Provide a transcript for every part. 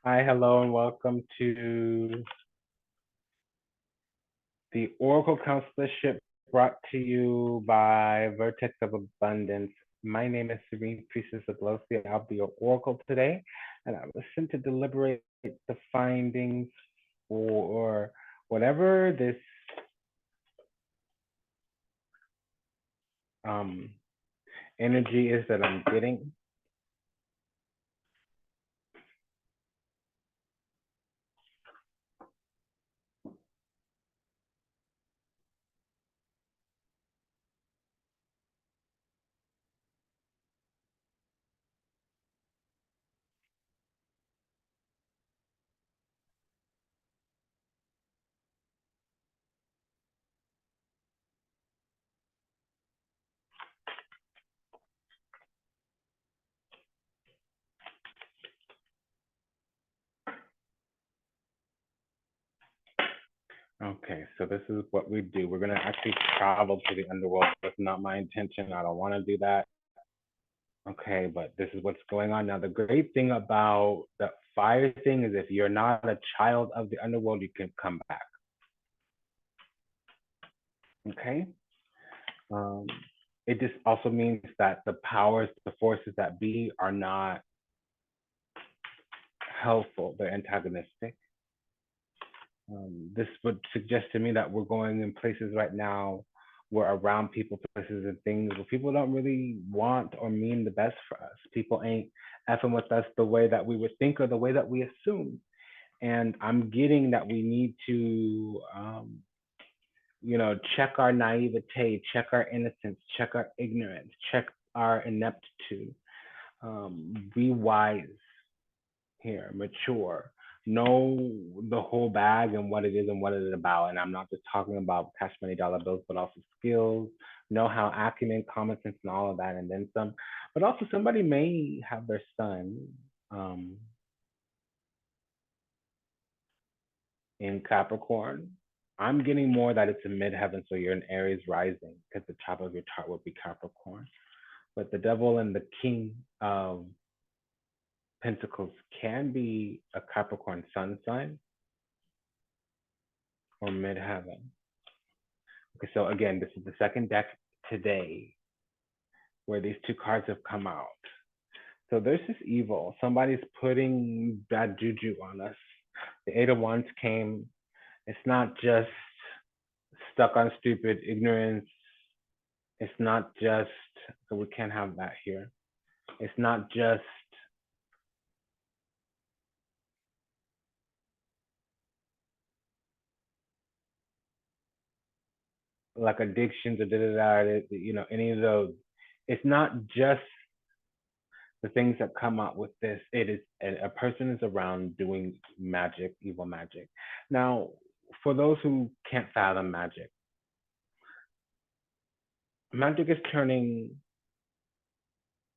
Hi, hello, and welcome to the Oracle Councilorship brought to you by Vertex of Abundance. My name is Serene Priestess of Losia. I'll be your Oracle today, and I was sent to deliberate the findings for whatever this energy is that I'm getting. Okay, so this is what we do. We're gonna actually travel to the underworld. That's not my intention. I don't want to do that. Okay, but this is what's going on now. The great thing about the fire thing is if you're not a child of the underworld, you can come back. Okay. Um, it just also means that the powers, the forces that be are not helpful, they're antagonistic. This would suggest to me that we're going in places right now, we're around people, places, and things where people don't really want or mean the best for us. People ain't effing with us the way that we would think or the way that we assume. And I'm getting that we need to, check our naivete, check our innocence, check our ignorance, check our ineptitude. Be wise here, mature, know the whole bag and what it is and what it is about. And I'm not just talking about cash money dollar bills, but also skills, know how acumen, common sense, and all of that, and then some. But also, somebody may have their son in Capricorn. I'm getting more that it's in midheaven, so you're in Aries rising because the top of your chart would be Capricorn. But the devil and the king of Pentacles can be a Capricorn sun sign or midheaven. Okay, so again, this is the second deck today where these two cards have come out. So there's this evil. Somebody's putting bad juju on us. The Eight of Wands came. It's not just stuck on stupid ignorance. It's not just, so we can't have that here. It's not just like addictions or any of those. It's not just the things that come out with this. It is a person is around doing magic, evil magic. Now, for those who can't fathom magic, magic is turning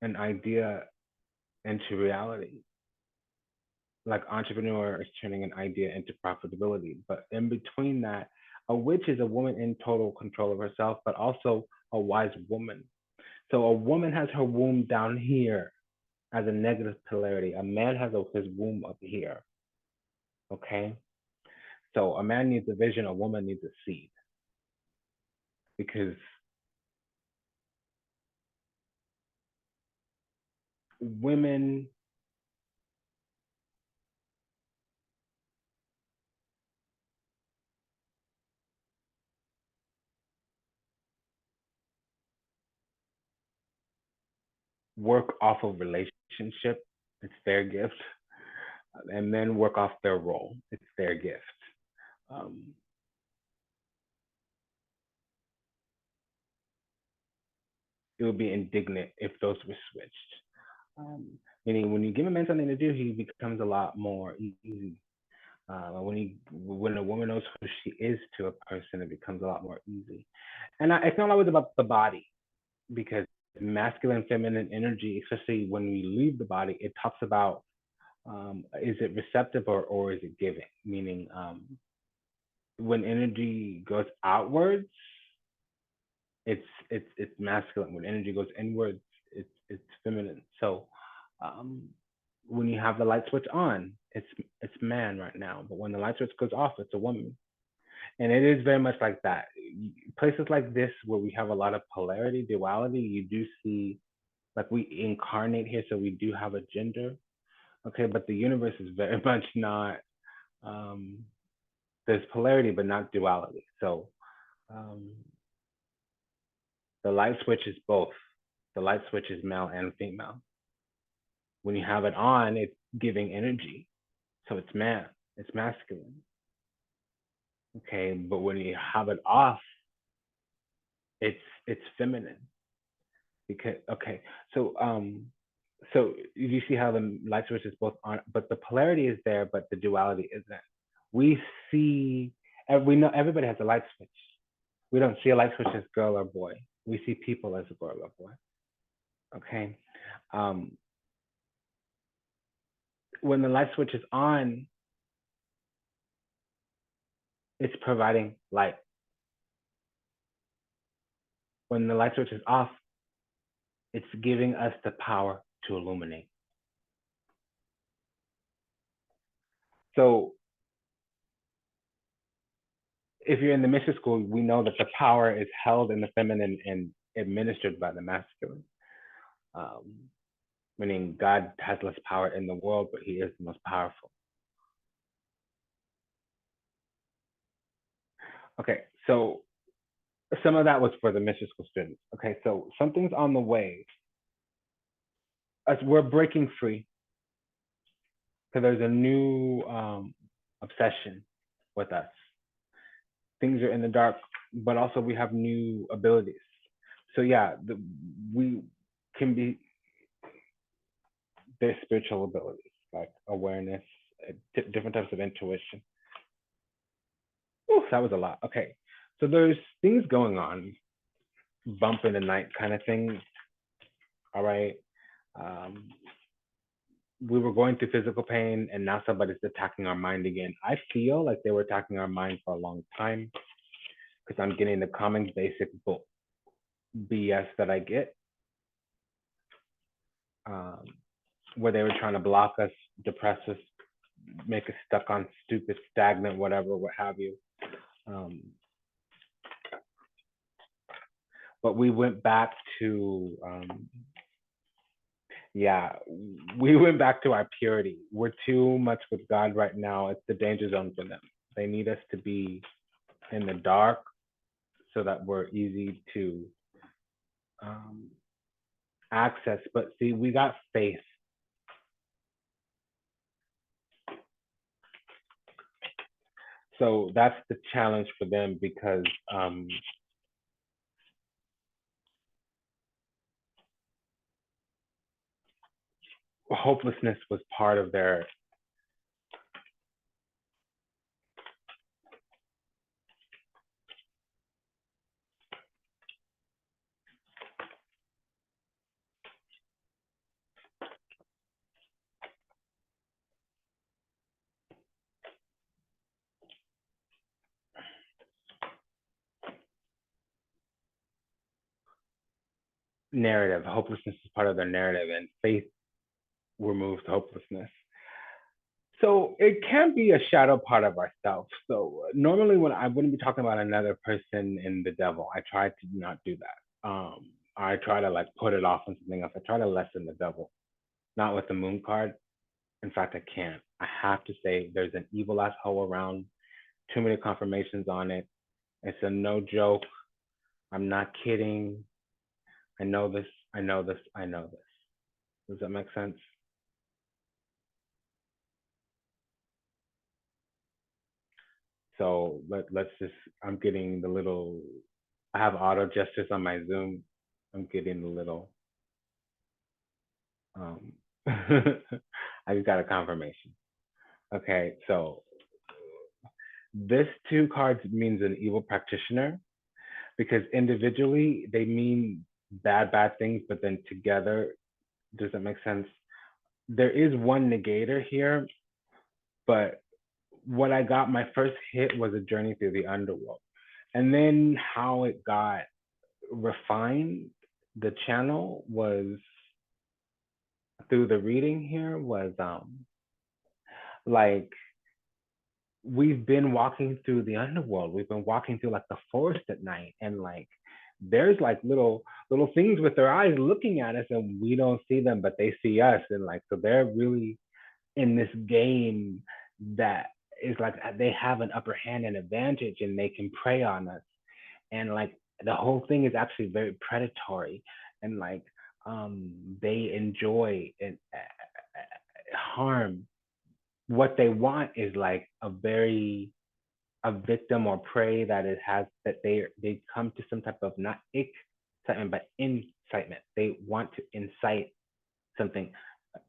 an idea into reality. Like entrepreneur is turning an idea into profitability. But in between that, a witch is a woman in total control of herself, but also a wise woman. So a woman has her womb down here as a negative polarity. A man has his womb up here. Okay. So a man needs a vision, a woman needs a seed. Because women work off of relationship, it's their gift, and men work off their role, it's their gift. Um, it would be indignant if those were switched. Meaning, when you give a man something to do, he becomes a lot more easy. When a woman knows who she is to a person, it becomes a lot more easy. And it's not always about the body, because masculine, feminine energy, especially when we leave the body, it talks about is it receptive or is it giving? Meaning, when energy goes outwards, it's masculine. When energy goes inwards, it's feminine. So when you have the light switch on, it's man right now. But when the light switch goes off, it's a woman. And it is very much like that. Places like this where we have a lot of polarity, duality, you do see, like, we incarnate here, so we do have a gender. Okay, but the universe is very much not, um, there's polarity, but not duality. So um, the light switch is both. The light switch is male and female. When you have it on, it's giving energy. So it's man, it's masculine. Okay, but when you have it off, it's feminine. Because okay, so you see how the light switch is both on, but the polarity is there, but the duality isn't. We see, we know everybody has a light switch. We don't see a light switch as girl or boy. We see people as a girl or boy. Okay, um, when the light switch is on, it's providing light. When the light switch is off, it's giving us the power to illuminate. So if you're in the mission school, we know that the power is held in the feminine and administered by the masculine. Um, Meaning God has less power in the world, but he is the most powerful. Okay, so some of that was for the mission school students. Okay, so something's on the way. As we're breaking free, because there's a new obsession with us. Things are in the dark, but also we have new abilities. So yeah, we can be, there's spiritual abilities like awareness, different types of intuition. Ooh, that was a lot. Okay, so there's things going on, bump in the night kind of thing. All right. Um, we were going through physical pain, and now somebody's attacking our mind again. I feel like they were attacking our mind for a long time because I'm getting the common basic BS that I get, um, where they were trying to block us, depress us, make us stuck on stupid, stagnant, whatever, what have you. Um, but we went back to, yeah, we went back to our purity. We're too much with God right now. It's the danger zone for them. They need us to be in the dark so that we're easy to access. But see, we got faith. So that's the challenge for them because hopelessness was part of their narrative. Hopelessness is part of their narrative, and faith removes hopelessness. So it can be a shadow part of ourselves. So normally when I wouldn't be talking about another person in the devil, I try to not do that. I try to like put it off on something else. I try to lessen the devil, not with the moon card. In fact, I can't. I have to say there's an evil asshole around. Too many confirmations on it. It's a no joke. I'm not kidding. I know this. I know this. I know this. Does that make sense? So let's just, I'm getting the little, I have auto gestures on my Zoom. I'm getting the little, um, I just got a confirmation. Okay, so this two cards means an evil practitioner because individually they mean bad things, but then together, does that make sense? There is one negator here, but what I got, my first hit was a journey through the underworld. And then how it got refined, the channel was through the reading here was like we've been walking through the underworld. We've been walking through like the forest at night, and like there's like little things with their eyes looking at us, and we don't see them, but they see us, and like so they're really in this game that is like they have an upper hand and advantage, and they can prey on us, and like the whole thing is actually very predatory, and like they enjoy and harm. What they want is like a victim or prey that it has that they come to some type of not excitement but incitement. They want to incite something,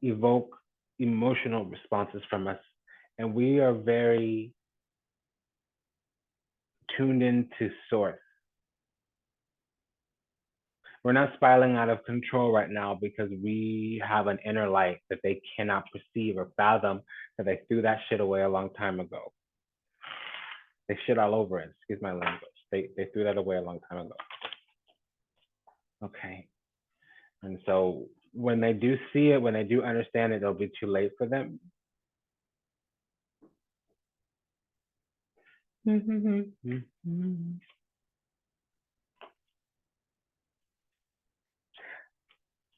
evoke emotional responses from us, and we are very tuned into source. We're not spiraling out of control right now because we have an inner light that they cannot perceive or fathom, that they threw that shit away a long time ago. They shit all over it. Excuse my language. They threw that away a long time ago. Okay. And so when they do see it, when they do understand it, it'll be too late for them.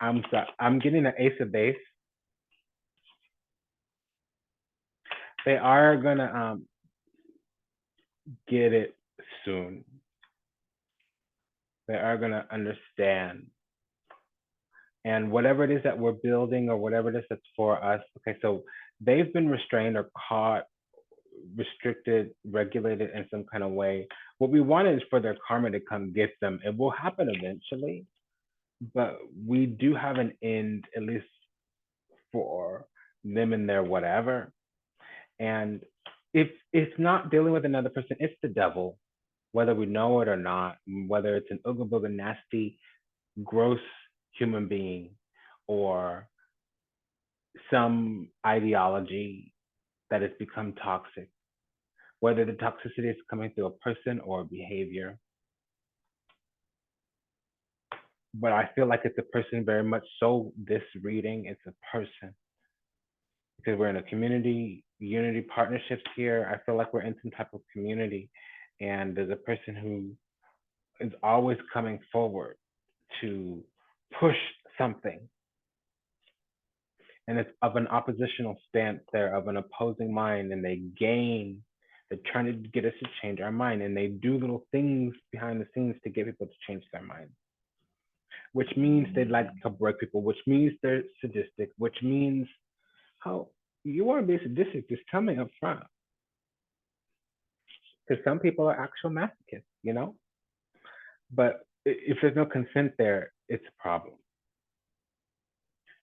I'm sorry. I'm getting an ace of base. They are gonna get it soon. They are gonna understand. And whatever it is that we're building or whatever it is that's for us, okay, so they've been restrained or caught, restricted, regulated in some kind of way. What we want is for their karma to come get them. It will happen eventually, but we do have an end, at least for them and their whatever. And if it's not dealing with another person, it's the devil, whether we know it or not, whether it's an ooga booga nasty, gross human being or some ideology that has become toxic, whether the toxicity is coming through a person or a behavior. But I feel like it's a person very much so. This reading, it's a person because we're in a community, unity partnerships here. I feel like we're in some type of community, and there's a person who is always coming forward to push something, and it's of an oppositional stance there, of an opposing mind, and they gain. They're trying to get us to change our mind, and they do little things behind the scenes to get people to change their mind, which means they like to break people, which means they're sadistic, which means how you want to be sadistic, just tell me up front. Because some people are actual masochists, you know? But if there's no consent there, it's a problem.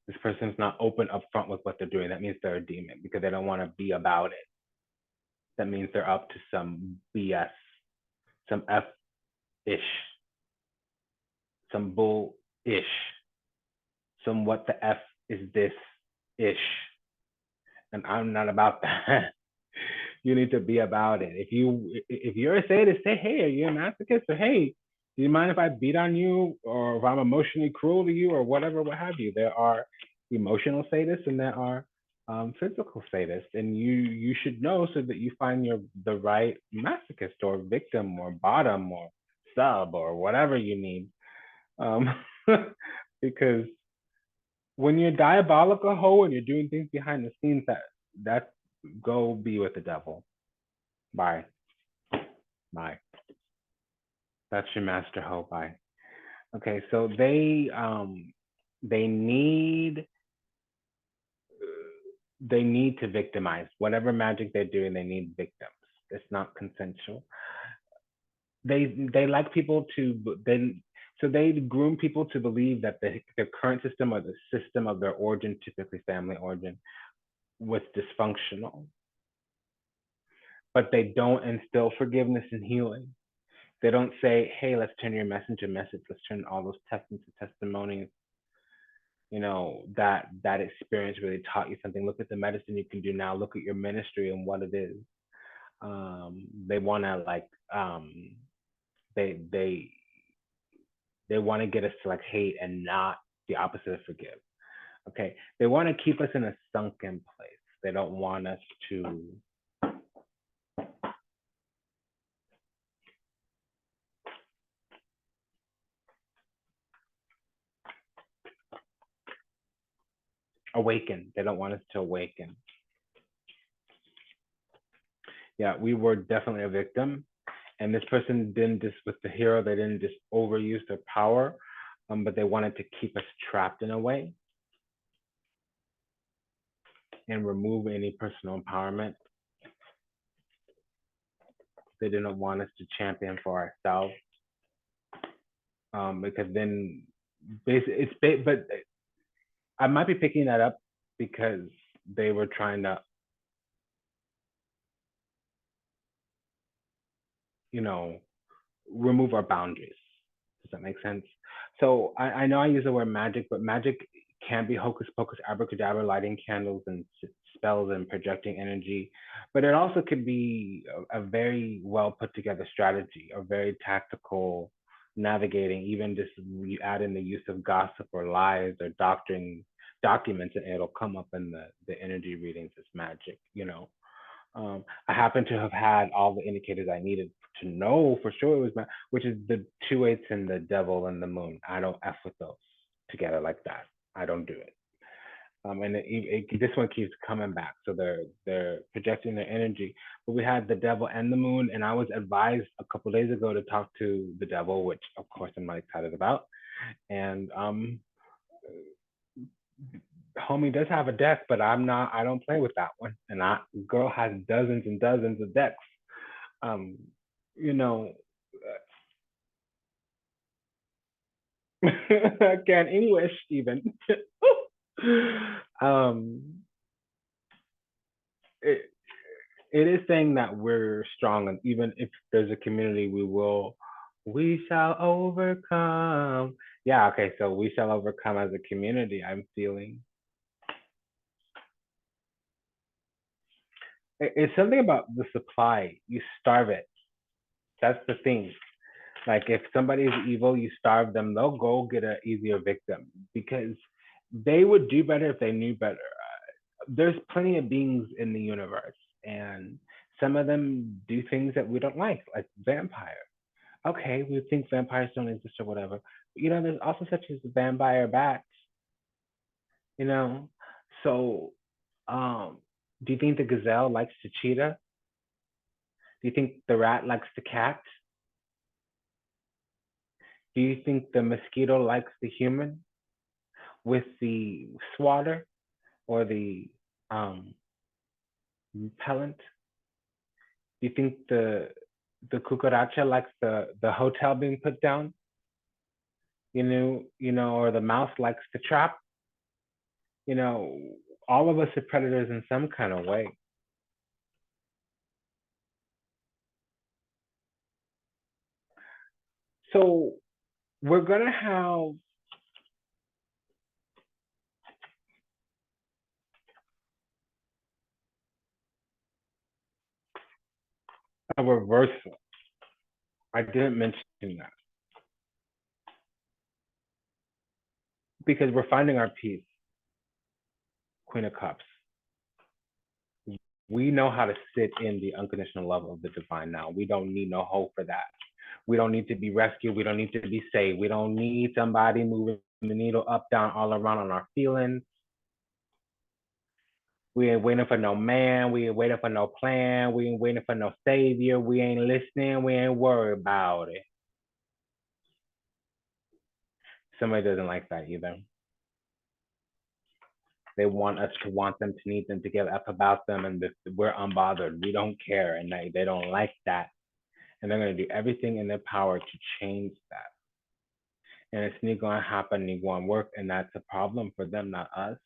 This person's not open up front with what they're doing. That means they're a demon because they don't want to be about it. That means they're up to some BS, some F-ish, some bull-ish, some what the F is this-ish. And I'm not about that. You need to be about it. If you're a sadist, say, hey, are you a masochist? Or hey, do you mind if I beat on you, or if I'm emotionally cruel to you, or whatever, what have you? There are emotional sadists and there are physical sadists, and you should know so that you find the right masochist or victim or bottom or sub or whatever you need, because when you're diabolical hoe and you're doing things behind the scenes, that go be with the devil. Bye. Bye. That's your master hoe. Bye. Okay, so they need to victimize whatever magic they're doing. They need victims. It's not consensual. They like people to then. So they groom people to believe that the current system or the system of their origin, typically family origin, was dysfunctional. But they don't instill forgiveness and healing. They don't say, hey, let's turn your message into message. Let's turn all those tests into testimonies. You know, that experience really taught you something. Look at the medicine you can do now. Look at your ministry and what it is. They want to like, they want to get us to like hate and not the opposite of forgive. Okay, they want to keep us in a sunken place. They don't want us to awaken. They don't want us to awaken. Yeah, we were definitely a victim. And this person didn't just, with the hero, they didn't just overuse their power, but they wanted to keep us trapped in a way and remove any personal empowerment. They didn't want us to champion for ourselves, because then but I might be picking that up because they were trying to, you know, remove our boundaries. Does that make sense? So I know I use the word magic, but magic can be hocus pocus, abracadabra, lighting candles and spells and projecting energy. But it also could be a very well put together strategy, a very tactical navigating, even just you add in the use of gossip or lies or doctrine documents, and it'll come up in the energy readings as magic, you know. I happen to have had all the indicators I needed to know for sure it was my, which is the two eights and the devil and the moon. I don't f with those together like that. I don't do it. And this one keeps coming back. So they're projecting their energy. But we had the devil and the moon, and I was advised a couple days ago to talk to the devil, which of course I'm not excited about. And homie does have a deck, but I'm not. I don't play with that one. And I girl has dozens and dozens of decks. Um, you know, I can English even. um, it, it is saying that we're strong, and even if there's a community, we shall overcome. Yeah, okay, so we shall overcome as a community. I'm feeling it's something about the supply. You starve it. That's the thing. Like if somebody is evil, you starve them, they'll go get an easier victim because they would do better if they knew better. There's plenty of beings in the universe, and some of them do things that we don't like vampire. Okay, we think vampires don't exist or whatever. But, you know, there's also such as vampire bats. You know, so do you think the gazelle likes the cheetah? Do you think the rat likes the cat? Do you think the mosquito likes the human with the swatter or the um, repellent? Do you think the cucaracha likes the hotel being put down? Or the mouse likes the trap? You know, all of us are predators in some kind of way. So we're gonna have a reversal. I didn't mention that because we're finding our peace. Queen of Cups. We know how to sit in the unconditional love of the divine now. We don't need no hope for that. We don't need to be rescued. We don't need to be saved. We don't need somebody moving the needle up, down, all around on our feelings. We ain't waiting for no man. We ain't waiting for no plan. We ain't waiting for no savior. We ain't listening. We ain't worried about it. Somebody doesn't like that either. They want us to want them, to need them, to give up about them, and we're unbothered. We don't care, and they don't like that. And they're going to do everything in their power to change that. And it's not going to happen, not going to work, and that's a problem for them, not us.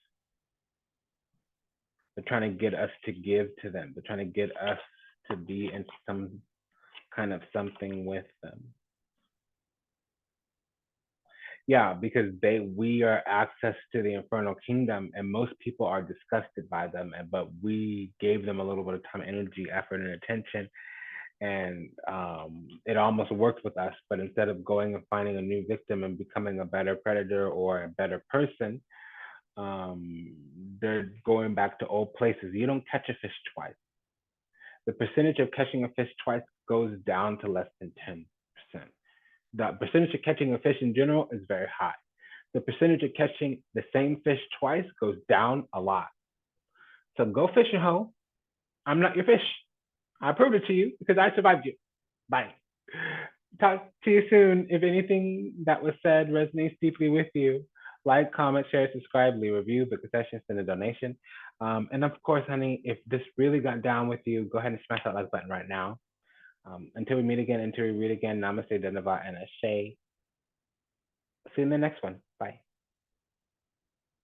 They're trying to get us to give to them. They're trying to get us to be in some kind of something with them. Yeah, because we are access to the infernal kingdom, and most people are disgusted by them. But we gave them a little bit of time, energy, effort, and attention, and it almost worked with us. But instead of going and finding a new victim and becoming a better predator or a better person, They're going back to old places. You don't catch a fish twice. The percentage of catching a fish twice goes down to less than 10%. The percentage of catching a fish in general is very high. The percentage of catching the same fish twice goes down a lot. So go fishing, ho. I'm not your fish. I proved it to you because I survived you. Bye. Talk to you soon. If anything that was said resonates deeply with you, like, comment, share, subscribe, leave a review, book a session, send a donation. And of course, honey, if this really got down with you, go ahead and smash that like button right now. Until we meet again, until we read again, namaste, Dhanava, and Ashe. See you in the next one.